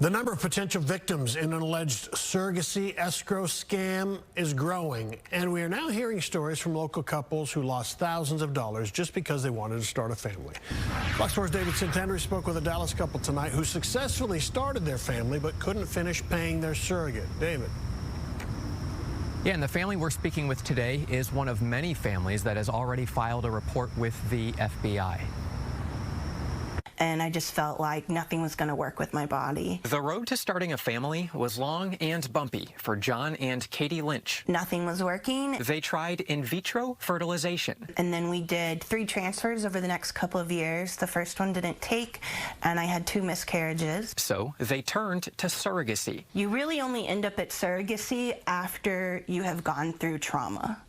The number of potential victims in an alleged surrogacy escrow scam is growing, and we are now hearing stories from local couples who lost thousands of dollars just because they wanted to start a family. Fox 4's David Centenary spoke with a Dallas couple tonight who successfully started their family but couldn't finish paying their surrogate. David. Yeah, and the family we're speaking with today is one of many families that has already filed a report with the FBI. And I just felt like nothing was going to work with my body. The road to starting a family was long and bumpy for John and Katie Lynch. Nothing was working. They tried in vitro fertilization. And then we did 3 transfers over the next couple of years. The first one didn't take, and I had 2 miscarriages. So they turned to surrogacy. You really only end up at surrogacy after you have gone through trauma.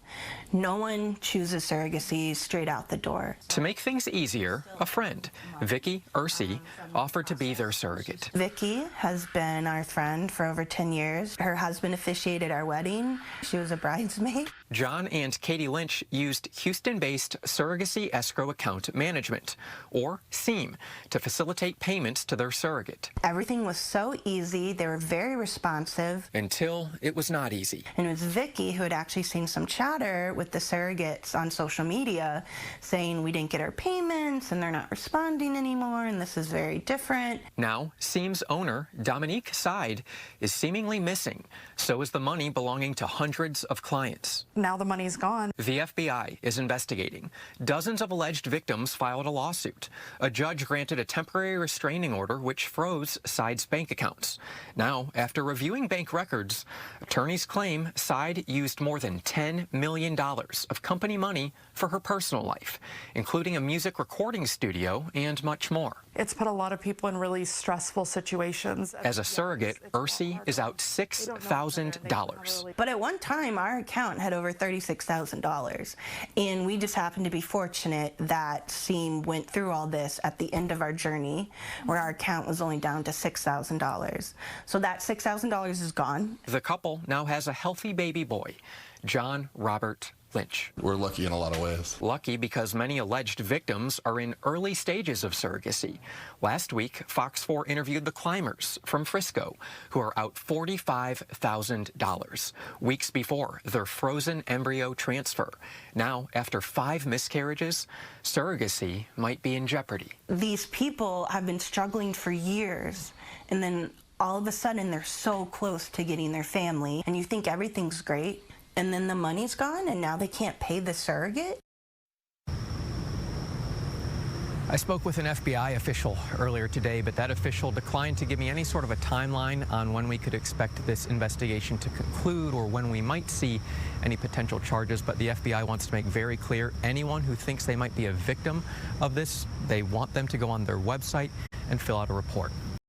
No one chooses surrogacy straight out the door. To make things easier, a friend, Vicky Ursi, offered to be their surrogate. Vicky has been our friend for over 10 years. Her husband officiated our wedding. She was a bridesmaid. John and Katie Lynch used Houston-based Surrogacy Escrow Account Management, or SEAM, to facilitate payments to their surrogate. Everything was so easy. They were very responsive. Until it was not easy. And it was Vicky who had actually seen some chatter with the surrogates on social media saying we didn't get our payments and they're not responding anymore and this is very different. Now, SEAM's owner, Dominique Side, is seemingly missing. So is the money belonging to hundreds of clients. Now the money's gone. The FBI is investigating. Dozens of alleged victims filed a lawsuit. A judge granted a temporary restraining order which froze Side's bank accounts. Now, after reviewing bank records, attorneys claim Side used more than $10 million of company money for her personal life, including a music recording studio and much more. It's put a lot of people in really stressful situations. As a surrogate, Ursi is out $6,000. But at one time, our account had over $36,000. And we just happened to be fortunate that SEAM went through all this at the end of our journey, where our account was only down to $6,000. So that $6,000 is gone. The couple now has a healthy baby boy, John Robert Lynch. We're lucky in a lot of ways. Lucky because many alleged victims are in early stages of surrogacy. Last week, Fox 4 interviewed the Climbers from Frisco, who are out $45,000 weeks before their frozen embryo transfer. Now, after 5 miscarriages, surrogacy might be in jeopardy. These people have been struggling for years, and then all of a sudden they're so close to getting their family, and you think everything's great. And then the money's gone, and now they can't pay the surrogate? I spoke with an FBI official earlier today, but that official declined to give me any sort of a timeline on when we could expect this investigation to conclude or when we might see any potential charges. But the FBI wants to make very clear, anyone who thinks they might be a victim of this, they want them to go on their website and fill out a report.